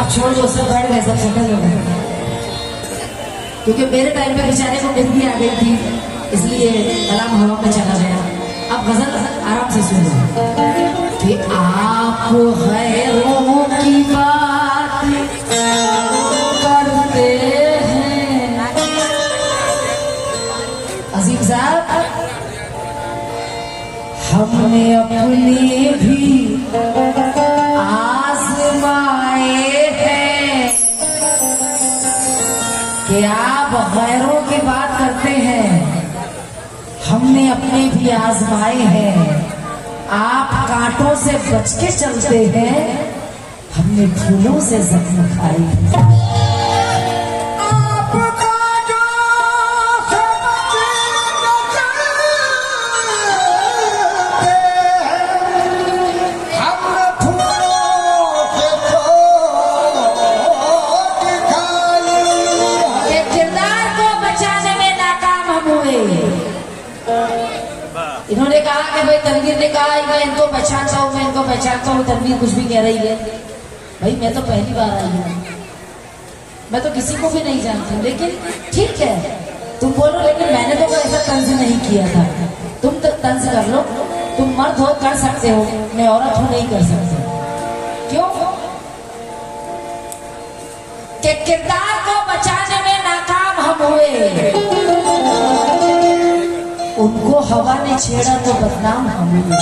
अब छोड़ दो, सब बैठ गए, सब सेटल हो गए। क्योंकि मेरे टाइम पे बेचारे को नींद आ गई थी, इसलिए कलाम हवा में चला गया। अब गजल आराम से सुनो कि आप गैरों की बात करते हैं अजीम साहब, हमने अपने भी आजमाए हैं कि आप गैरों की बात करते हैं, हमने अपने भी आजमाए हैं। आप कांटों से बच के चलते हैं, हमने फूलों से जख्म खाए हैं। इन्होंने कहा कि भाई तनवीर ने कहा मैं इनको पहचानता हूँ, मैं इनको पहचानता हूँ, तनवीर कुछ भी कह रही है। भाई मैं तो पहली बार आई हूँ, मैं तो किसी को भी नहीं जानती, लेकिन ठीक है तुम बोलो, लेकिन मैंने तो ऐसा तंज नहीं किया था। तुम तो तंज कर लो, तुम मर्द हो कर सकते हो, मैं औरत हूँ नहीं कर सकते। क्यों? कि किरदार को बचाने में नाकाम हम हुए, उनको हवा ने छेड़ा तो बदनाम हम हुए।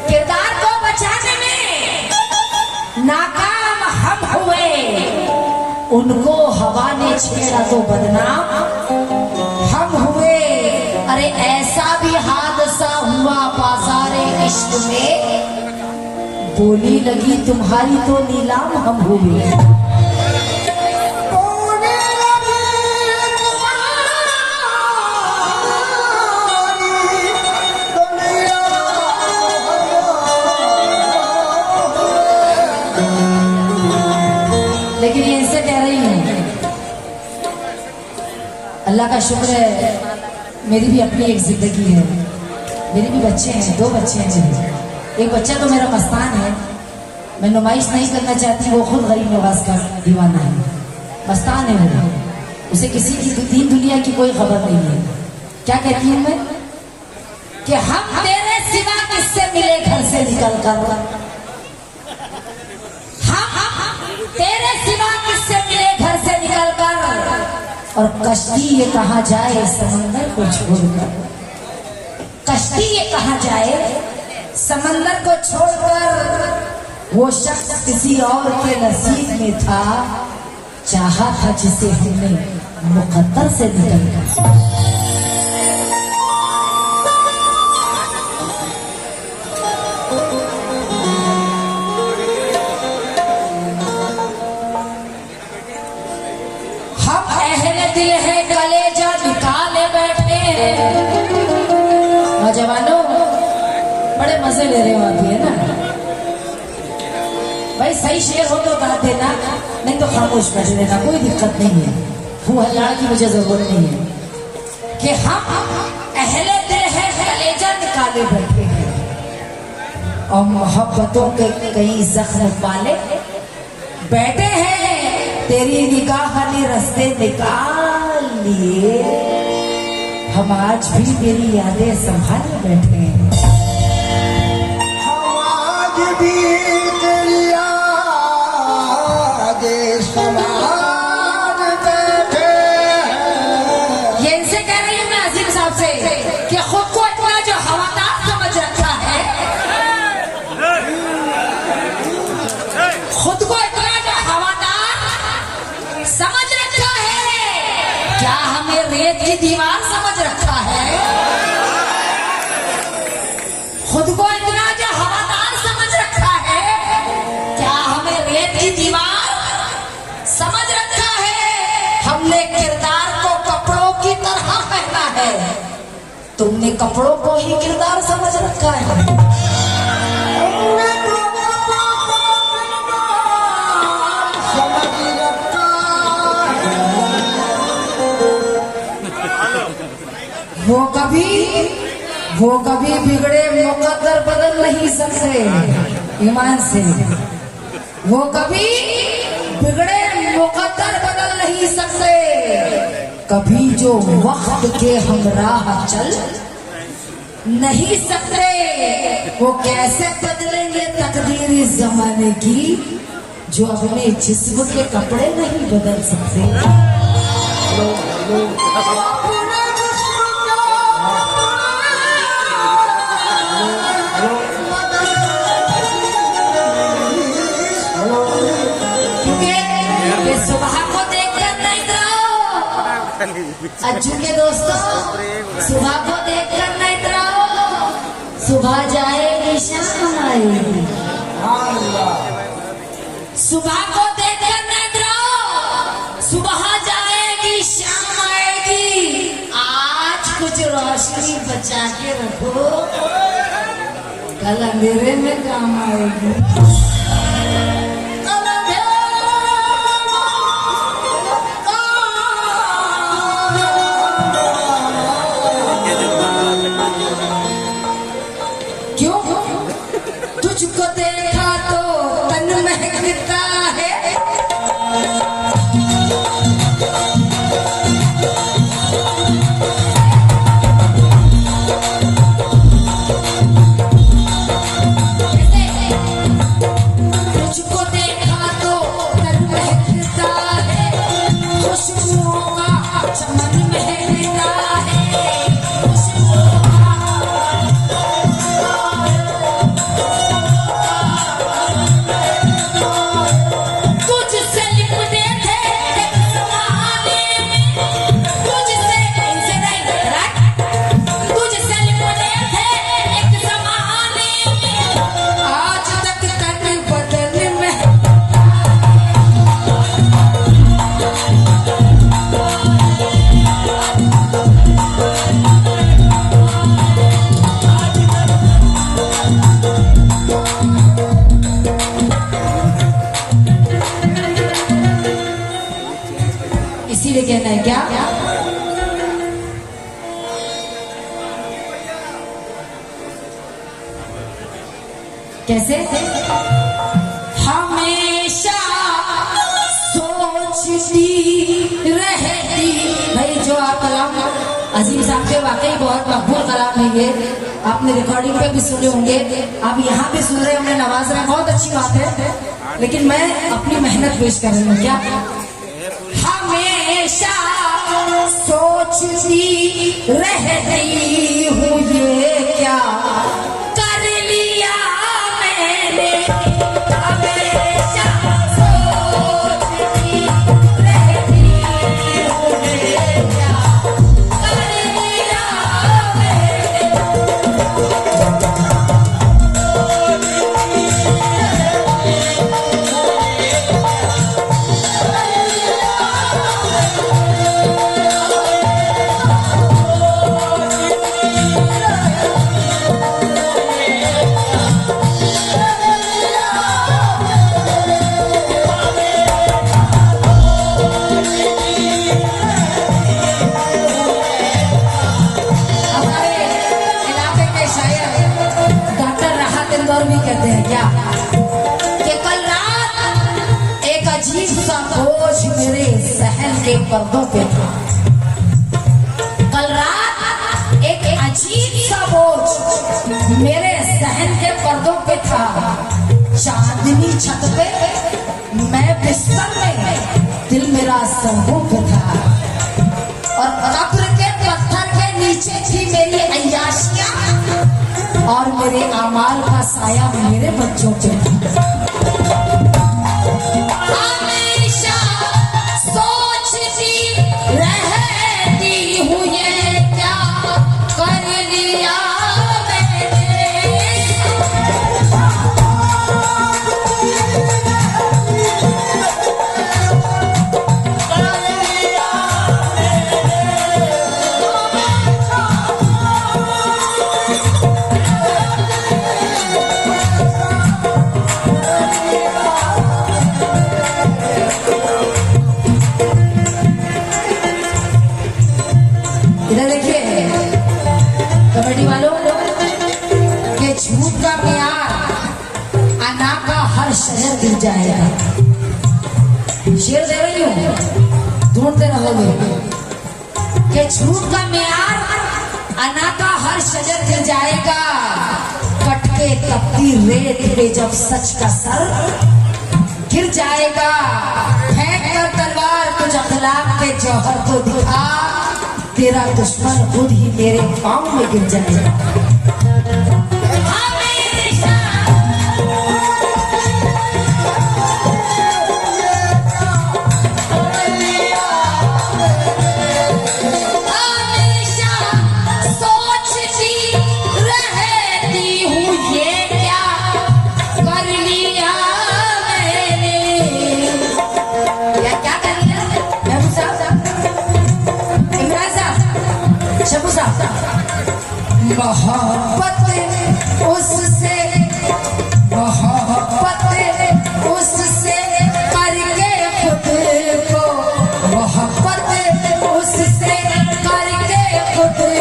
किरदार को बचाने में नाकाम हम हुए, उनको हवा ने छेड़ा तो बदनाम हम हुए। अरे ऐसा भी हादसा हुआ बाजारे इश्क में, बोली लगी तुम्हारी तो नीलाम हम हुए। लेकिन ये इनसे कह रही हूँ, अल्लाह का शुक्र है मेरी भी अपनी एक जिंदगी है, मेरे भी बच्चे हैं, 2 बच्चे हैं मेरे। एक बच्चा तो मेरा मस्तान है, मैं नुमाइश नहीं करना चाहती, वो खुद गरीब नवाज का दीवाना है, मस्तान है मेरा, उसे किसी की दीन दुनिया की कोई खबर नहीं है। क्या कहती हूँ मैं कि हम तेरे सिवा किससे मिले घर से निकल कर, तेरे सिवा किससे मिले घर से निकल कर, और कश्ती ये कहा जाए समंदर को छोड़कर, कश्ती ये कहा जाए समंदर को छोड़कर, वो शख्स किसी और के नसीब में था, चाहा था जिसे हमने मुकद्दर से निकल कर। दिल है कलेजा निकाले बैठे हैं। नौजवानों बड़े मजे ले रहे हो आप, है ना भाई? सही शेर हो तो गा देना, नहीं तो खामोश बैठ देना, कोई दिक्कत नहीं है। वो हल्ला की मुझे जरूरत नहीं है कि हम अहले दिल है कलेजा निकाले बैठे हैं, और मोहब्बतों के कई जख्म वाले बैठे हैं, तेरी निगाह ने रास्ते निकाल लिए, हम आज भी तेरी यादें संभाले बैठे हैं। हम आज भी तेरी यादें संभाल बैठे हैं। ये इनसे कह रही हूँ मैं अजीम साहब से कि खुद को इतना जो हवादार समझ रखा है, खुद को इतना जो हवादार समझ रखा है, क्या हमें रेत की दीवार समझ रखा है? खुद को इतना जो हवादार समझ रखा है, क्या हमें रेत की दीवार समझ रखा है? हमने किरदार को कपड़ों की तरह पहना है, तुमने कपड़ों को ही किरदार समझ रखा है। वो कभी बिगड़े मुकद्दर बदल नहीं सकते। ईमान से। वो कभी बिगड़े मुकद्दर बदल नहीं सकते, कभी जो वक्त के हमराह चल नहीं सकते, वो कैसे बदलेंगे तकदीर इस जमाने की, जो अपने जिस्म के कपड़े नहीं बदल सकते। क्योंकि सुबह को देखकर नहीं डरो अज्जू के दोस्तों, सुबह को देखकर नहीं डरो, सुबह जाएगी शाम आएगी। सुबह को देखकर नहीं डरो, सुबह जाएगी शाम आएगी। आज कुछ रोशनी बचा के रखो, कल अंधेरे में काम आएगी। क्यों? तुझको देखा तो तन महकता है, तुझको देखा तो तन महकता है, खुशबुओं का चमन महकता है, खुशबुओं तुझसे लिपटे थे एक ज़माने में, तुझसे इनसे नहीं, तुझसे लिपटे थे एक ज़माने में, आज तक तन बदन में। इसीलिए कहना है क्या, कैसे? हमेशा सोचती रहती। भाई जो आप कलाम अजीम साहब के वाकई बहुत मकबूल कलाम है ये, आपने रिकॉर्डिंग पे भी सुने होंगे, आप यहाँ पे सुन रहे होंगे, नवाज रहे हैं, बहुत अच्छी बात है। लेकिन मैं अपनी मेहनत पेश कर रही हूँ। क्या? हमेशा सोचती रहती हूँ ये क्या कर लिया मैंने, हमेशा सोचती रहती हूँ ये क्या कर लिया मैंने। भी कहते हैं क्या कि कल रात एक अजीब सा बोझ मेरे सहन के पर्दों पे था। कल रात एक अजीब सा बोझ मेरे सहन के पर्दों पे था। चांदनी छत पे मैं बिस्तर में, दिल मेरा सरों पे था, और कब्र के पत्थर के नीचे थी मेरी अय्याशियां, और मेरे आमाल का साया मेरे बच्चों पे था। हमेशा सोचती रहती हूँ ये क्या कर लिया मैंने। इधर देखिए कमेटी वालों के झूठ का प्यार हर शजर गिर जाएगा। शेर दे रही हूँ, ढूंढते रहोगे कि झूठ का म्यार अना का हर शजर गिर जाएगा। कट के तपती रेत पे जब सच का सर गिर जाएगा। फेंक कर तलवार तुझ अखलाक के जौहर को दिखा, तेरा दुश्मन खुद ही तेरे पाँव में गिर जाएगा। मोहब्बत उससे करके खुद को, मोहब्बत उससे करके खुद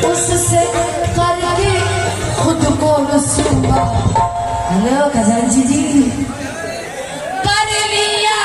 उससे करके खुद को रसूबा। हेलो खजांची जी, कर लिया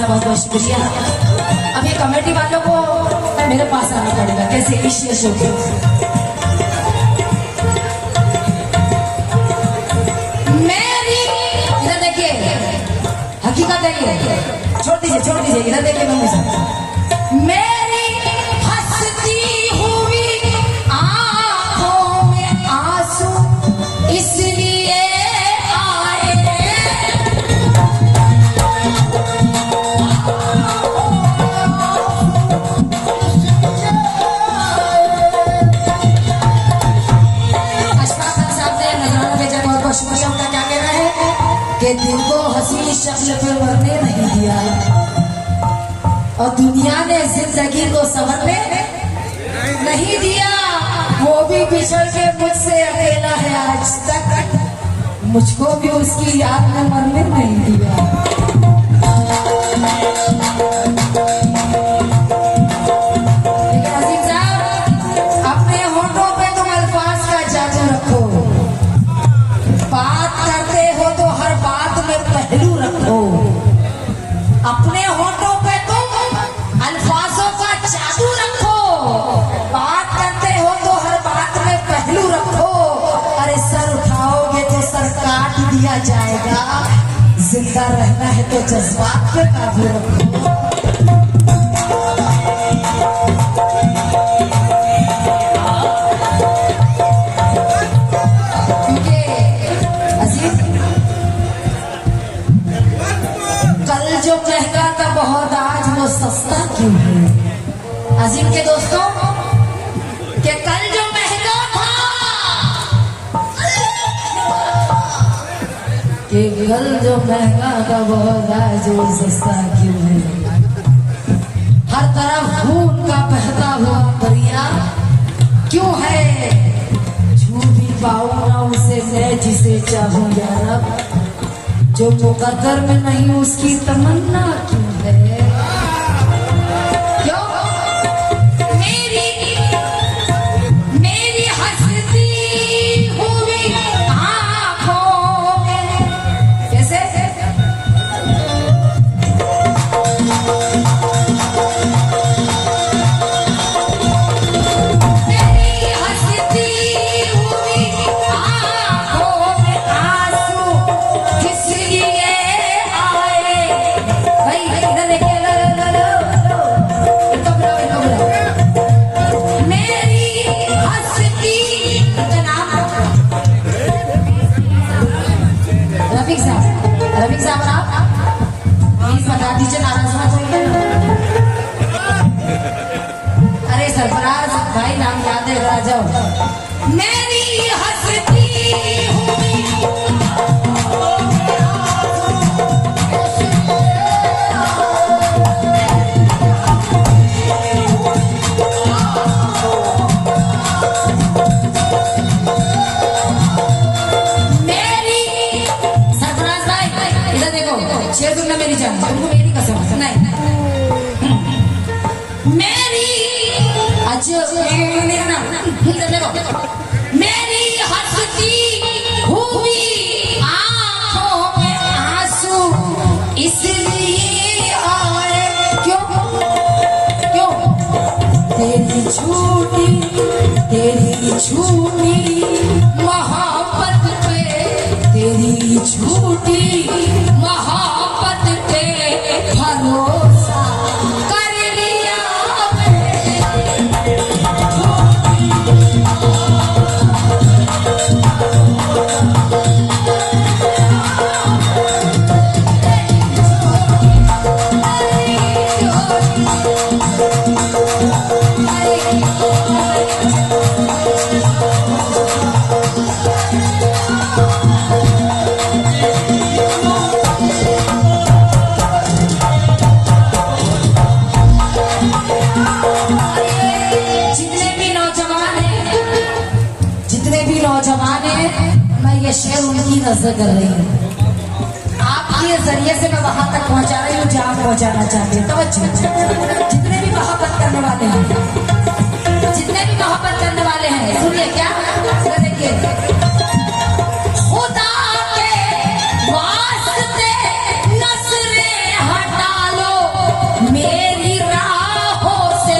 बहुत बहुत शुक्रिया। अब ये कमेटी वालों को मेरे पास आना पड़ेगा, कैसे इश्क होगी। मेरी इधर देखिए, हकीकत है ये, छोड़ दीजिए इधर देखिए। मेरी हंसती हुई आंखों में आंसू इसलिए कि दिल को हंसी शक्ल पे मरने नहीं दिया और दुनिया ने जिंदगी को संवरने नहीं दिया। वो भी बिछड़ के मुझसे अकेला है आज तक, मुझको भी उसकी याद में मरने नहीं दिया। अजीम साहब, अपने होठों पे तुम अल्फाज का जादू रखो, बात करते हो तो हर बात में पहलू रखो। अपने होठों पे तुम अल्फाजों का जादू रखो, बात करते हो तो हर बात में पहलू रखो। अरे सर उठाओगे तो सर काट दिया जाएगा, जिंदा रहना है तो जज्बात पे काबू रखो। क्योंकि अजीज, कल जो महंगा था बहुत, आज वो सस्ता क्यों है? अजीम के दोस्तों, कि कल जो महंगा था, कि कल जो महंगा था बहुत, आज वो सस्ता क्यों है? हर तरफ खून का बहता हुआ दरिया क्यों है? छू भी पाऊं ना उसे मैं जिसे चाहूं या रब, जो मुकद्दर में नहीं उसकी तमन्ना क्यों है? क्यों? मेरी हंसती हुई आंखों में कैसे? मेरी हंसती हुई आंखों में आंसू किस लिए आए? भाई इधर देखिए, लो लो लो लो, इनको बुलाओ। मेरी हंसती, उनका नाम रफीक साहब आप प्लीज बता दीजिए, नाराज मत होइए ना। अरे सरफराज भाई, नाम याद है, आ जाओ। मेरी हंसती हुई मेरी, सरफराज भाई इधर देखो, शेर सुनना मेरी जान, तुमको मेरी कसम नहीं। मेरी अच्छा ना, इधर देखो। मेरी हंसती हुई आंखों में आंसू इसलिए आए, क्यों क्यों? तेरी झूठी मोहब्बत पे, तेरी झूठी मोहब्बत पे भरोसा कर लिया नौजवान है, मैं ये शेर उनकी नजर कर रही हूँ। आपके जरिए से मैं वहां तक पहुंचा रही हूँ जहां पहुंचाना चाहती हूँ। तवज्जो, जितने भी मोहब्बत करने वाले हैं, जितने भी मोहब्बत करने वाले हैं, सुनिए क्या? देखिए, खुदा के वास्ते नजरें हटा लो मेरी राहों से,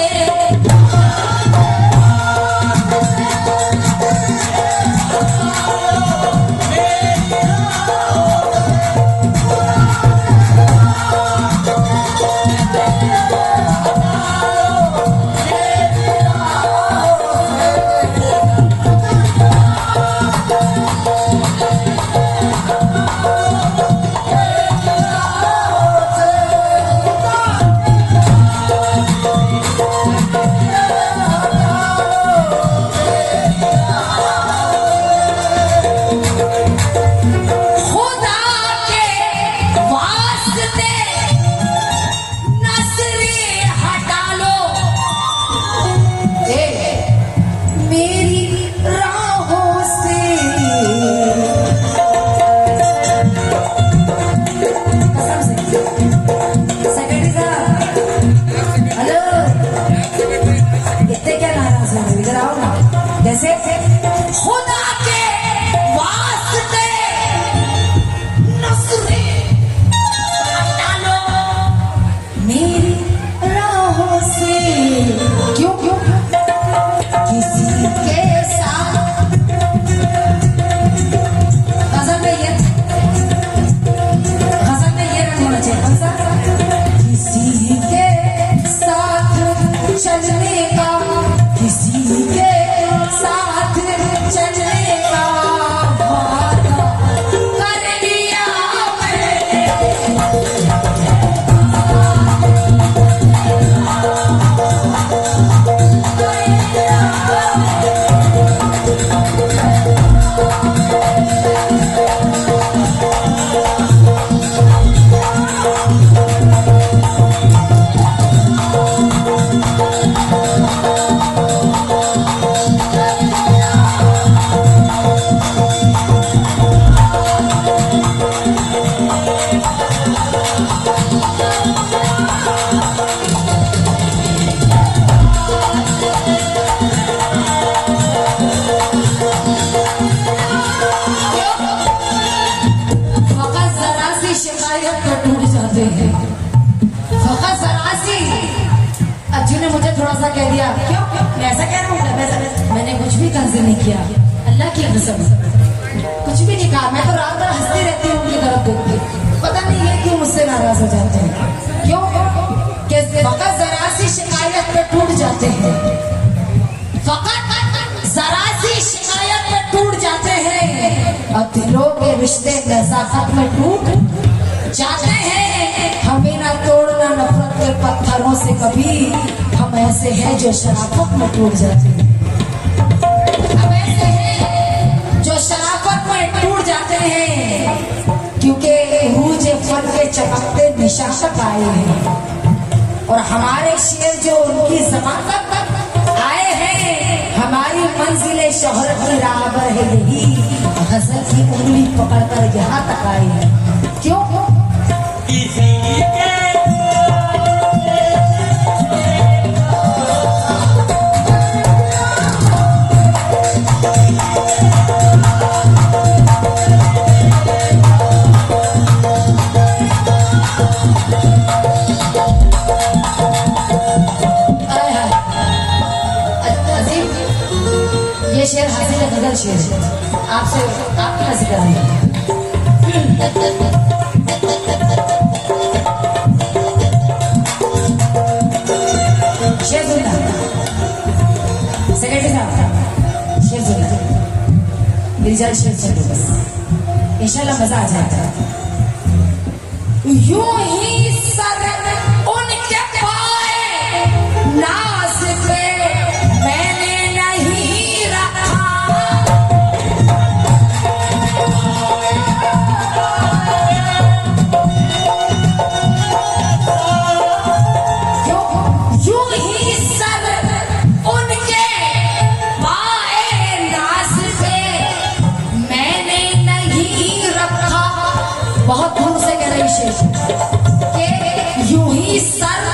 हैं। फकत जरा सी अज्जू ने मुझे थोड़ा सा कह दिया, क्यों मैं ऐसा कह रहा हूँ, मैंने कुछ भी तंजीम नहीं किया, अल्लाह की कसम कुछ भी नहीं कहा। मैं तो रात भर हंसती रहती हूँ उनकी तरफ देख के, पता नहीं है क्यों मुझसे नाराज हो जाते हैं, क्यों कि फकत जरा सी शिकायत पे टूट जाते हैं, फकत जरा सी शिकायत पे टूट जाते हैं और दिलों के रिश्ते नज़ाकत में टूट जाते हैं। हमें ना तोड़ना नफरत के पत्थरों से कभी, हम ऐसे हैं जो शराफत में टूट जाते हैं, हम ऐसे हैं जो शराफत में टूट जाते हैं, क्योंकि रूज फन के चमकते निशान आए हैं और हमारे शेर जो उनकी ज़बान तक आए हैं, हमारी मंजिल शोहरत की राह पर है यही, गजल की उंगली पकड़कर यहाँ तक आए हैं। क्यों शेर हासिल है, गजल शेर आपसे आपके हासिल कराएंगे। शेर सुनना सेक्रेटरी साहब, शेर सुनना मेरी जान, शेर सुन लो बस, इंशाल्लाह मजा आ जाएगा। यूं ही सर उनके पाए नाज पे मैंने नहीं रखा, यूं ही सर उनके पाए नाज पे मैंने नहीं रखा। बहुत दूर से कह रही शेर कि यूं ही सर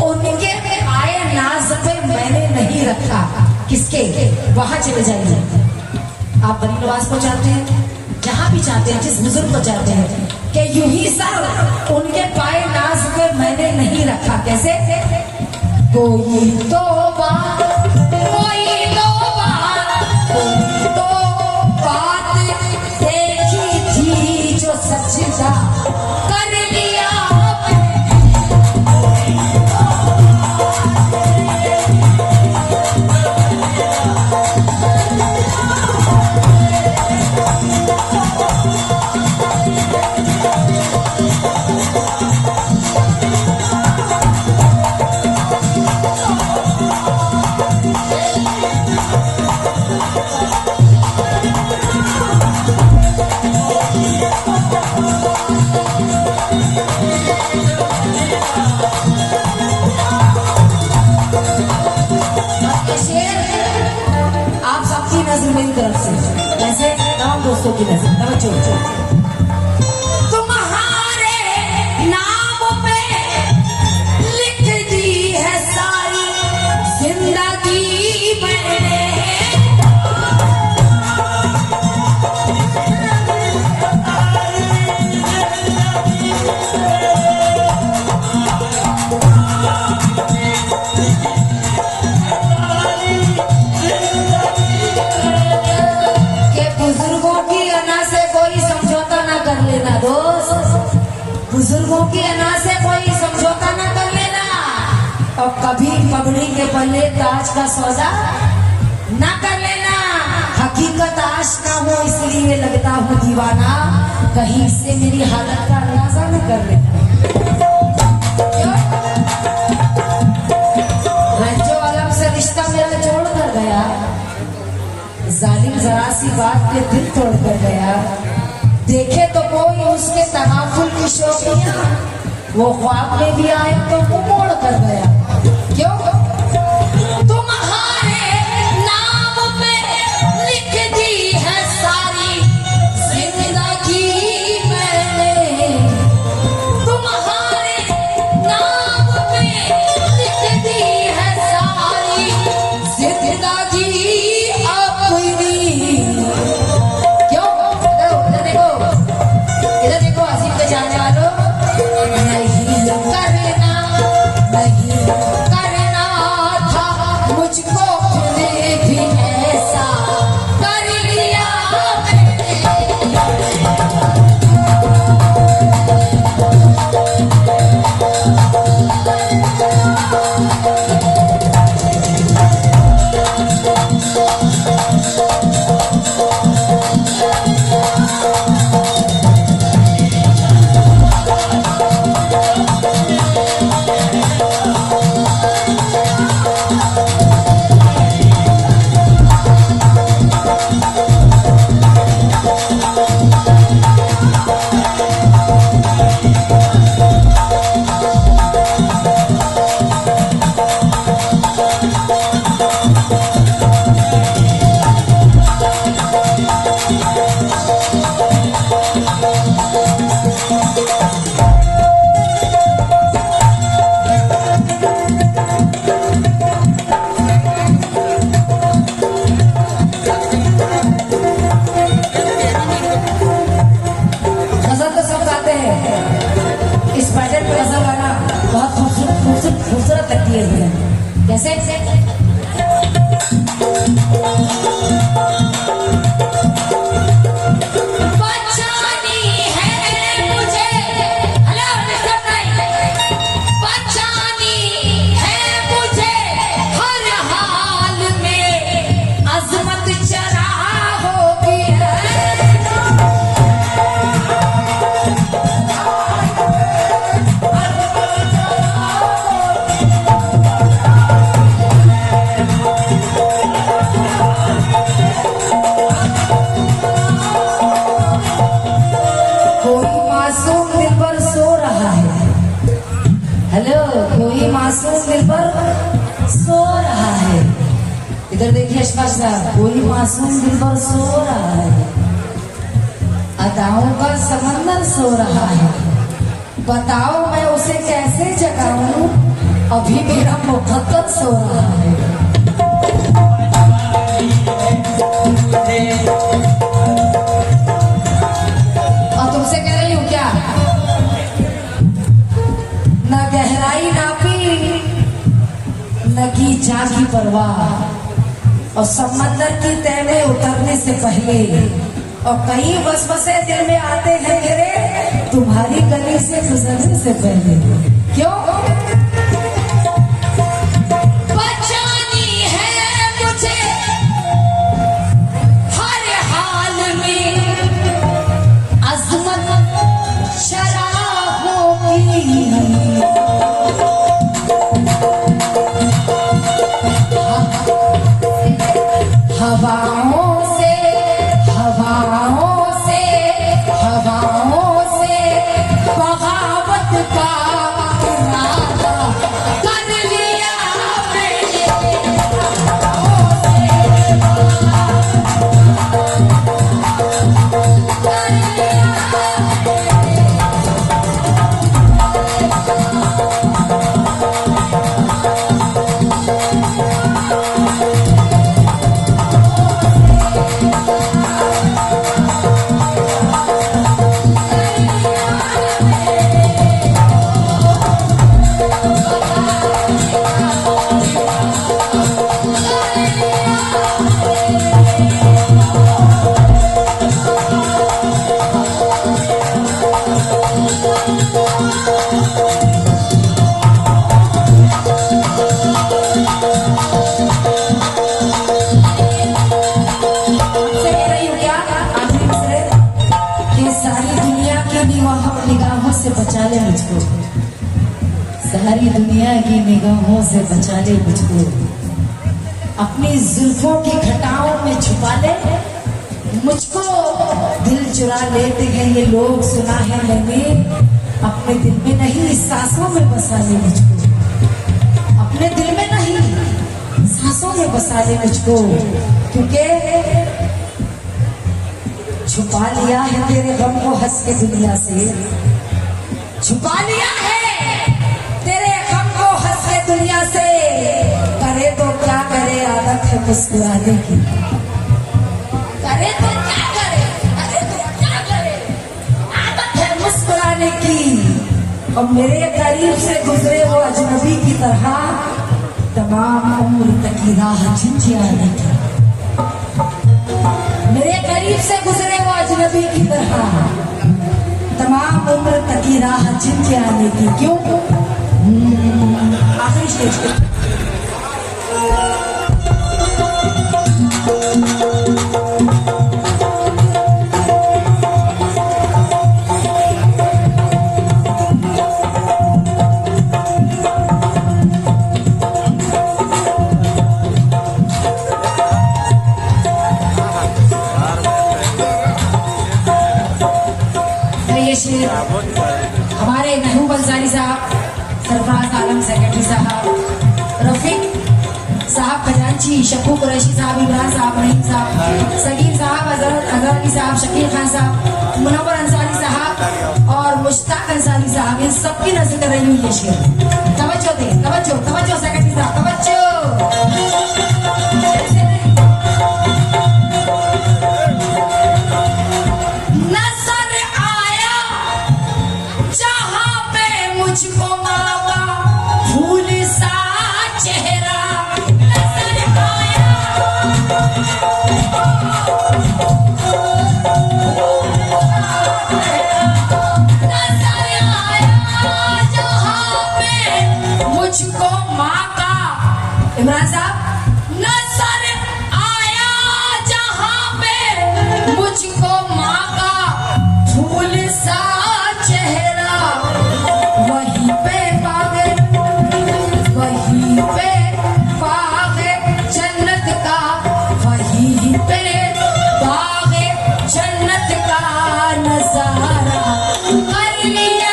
उनके आए नाज पे मैंने नहीं रखा। किसके? वहां चले जाइए, आप बड़ी नवाज को चाहते हैं, जहां भी चाहते हैं, जिस बुजुर्ग को चाहते हैं, कि यूं ही सर उनके पाए नाज पे मैंने नहीं रखा। कैसे? कोई तो बात, कोई तो बात, कोई तो बात देखी थी जो सच्चा कर लिया। आप सबकी नजर मेरी तरफ से, ऐसे तमाम दोस्तों की नजर, तवज्जो। तुम्हारे नाम पे लिख दी है सारी जिंदगी मैंने, बुजुर्गों की अना से कोई समझौता ना कर लेना, और कभी पगड़ी के पल्ले ताज का सौदा ना कर लेना। हकीकत आशिका हो इसलिए लगता हूँ दीवाना, कहीं से मेरी हालत का अंदाजा न कर लेना। रंजो आलम से रिश्ता मेरा जोड़ कर गया, जालिम जरा सी बात पे दिल तोड़ कर गया। देखे तो कोई उसके तगाफुल की शौकियां, वो ख्वाब में भी आए तो वो मोड़ कर गया। क्यों? तुम्हारे नाम पे लिख दी है सारी जिंदगी मैंने, तुम्हारे नाम पे लिख दी है सारी जिंदगी अपनी। क्यों? इधर देखो, इधर देखो, अजीब के जाने वालों, गजल तो सब गाते हैं, इस पैटर्न पे गजल गाना बहुत खूबसूरत लगती है। कैसे मासूम दिल पर सो रहा है। इधर देखिए अशफाक साहब, कोई मासूम दिल पर सो रहा है, अदाओं का समंदर सो रहा है। बताओ मैं उसे कैसे जगाऊं, अभी मेरा मुकद्दर सो रहा है। और तुमसे कह रही हूँ क्या, न गहराई नापी न की जागी परवाह, और समंदर की तह में उतरने से पहले और कई वसवसे दिल में आते हैं मेरे, तुम्हारी गली से गुजरने से पहले। क्यों बचानी है मुझे हर हाल में अजमत शराबों की। हवाओं से बगावत का इरादा कर लिया निगाहों से बचा ले मुझको, सारी दुनिया की निगाहों से बचा ले मुझको, अपनी जुल्फों की घटाओं में छुपा ले मुझको। दिल चुरा लेते हैं ये लोग, सुना है मैंने, अपने दिल में नहीं सांसों में बसा ले मुझको, अपने दिल में नहीं सांसों में बसा ले मुझको। क्योंकि छुपा लिया है तेरे गम को हंस के दुनिया से, छुपा लिया है तेरे गम को हंस के दुनिया से। करे तो क्या करे, आदत है मुस्कुराने की, करे तो क्या करे, करे तो क्या करे, आदत है मुस्कुराने की। और मेरे करीब से गुजरे वो अजनबी की तरह, तमाम उम्र तक की राह झिझियाने की। मेरे करीब से गुजरे वो अजनबी की तरह, तमाम उम्र तक की राह झिझियाने की। क्यों? आखिरी स्टेज पे हमारे महबूब अंसारी साहब, सरफराज आलम सेक्रेटरी साहब, रफीक साहब खजांची, शक्कू कुरैशी साहब, इमरान साहब, रहीम साहब, सगीर साहब, अजहर अली साहब, शकील खान साहब, मुनव्वर अंसारी साहब, और मुश्ताक अंसारी साहब, इन सबकी नजर कर रही हूँ ये शेर। तवज्जो दे, तवज्जो तवज्जो सेक्रेटरी साहब, तवज्जो। नजर आया जहाँ पे मुझको माँ का फूल सा चेहरा, नजर आया मुझको माँ का, इमरान साहब, नजर आया जहाँ पे मुझको माँ का फूल सा चेहरा, वहीं पे पागे, वहीं पे पागे जन्नत का, वहीं पे पागे जन्नत का नजारा कर लिया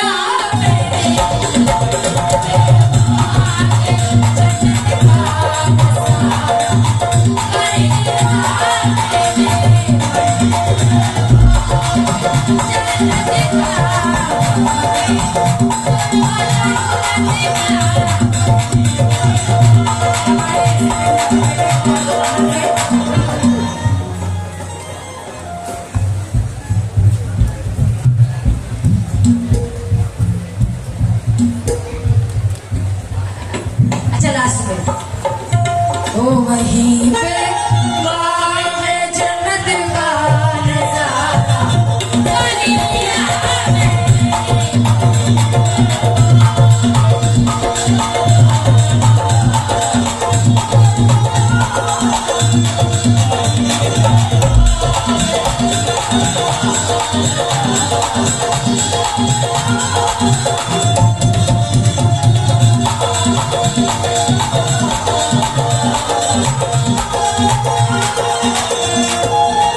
अच्छा लास्ट में, ओ वहीं पे पागे जन्नत का नजारा कर लिया।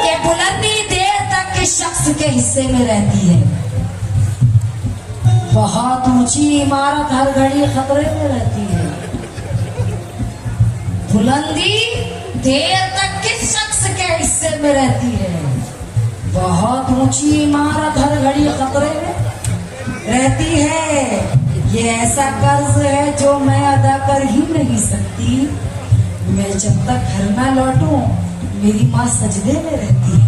ये बुलंदी देर तक के शख्स के हिस्से में रहती है, बहुत ऊंची इमारत हर घड़ी खतरे में रहती है। बुलंदी देर तक किस शख्स के हिस्से में रहती है, बहुत ऊंची इमारत हर घड़ी खतरे में रहती है। ये ऐसा कर्ज है जो मैं अदा कर ही नहीं सकती, मैं जब तक घर ना लौटूं मेरी माँ सजदे में रहती है।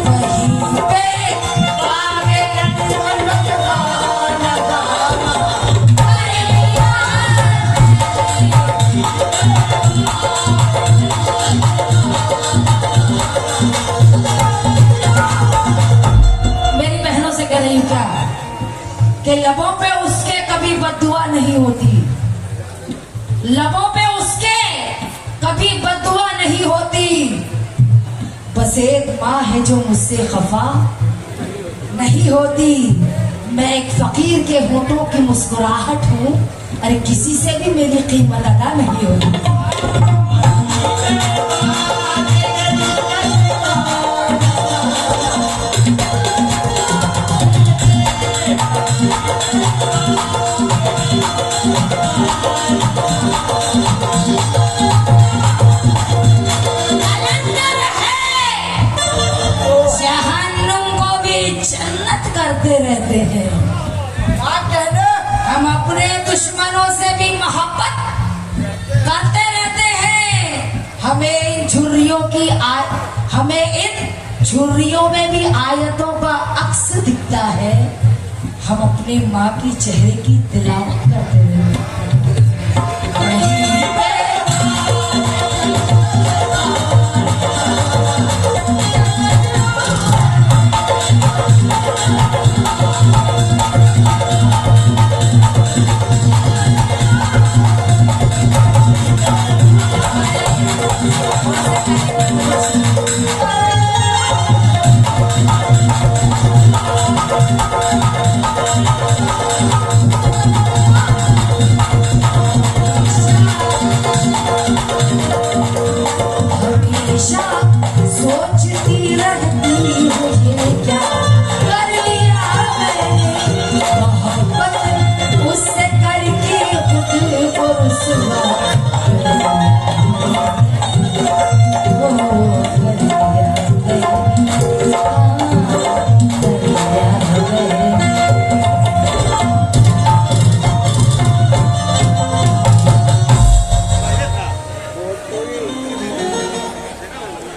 वहीं पे आगे जन्नत का नजारा कर लिया। मेरी बहनों से कह रही हूँ क्या कि लबों पे उसके कभी बद्दुआ नहीं होती, लबों पे उसके कभी बद्दुआ नहीं होती। बस एक माँ है जो मुझसे खफा नहीं होती। मैं एक फकीर के होठों की मुस्कुराहट हूँ, अरे किसी से भी मेरी कीमत अदा नहीं होती। करते रहते हैं, हम अपने दुश्मनों से भी मोहब्बत करते रहते हैं। हमें इन झुर्रियों में भी आयतों का अक्स दिखता है। हम अपने माँ की चेहरे की तिलावत करते रहते हैं।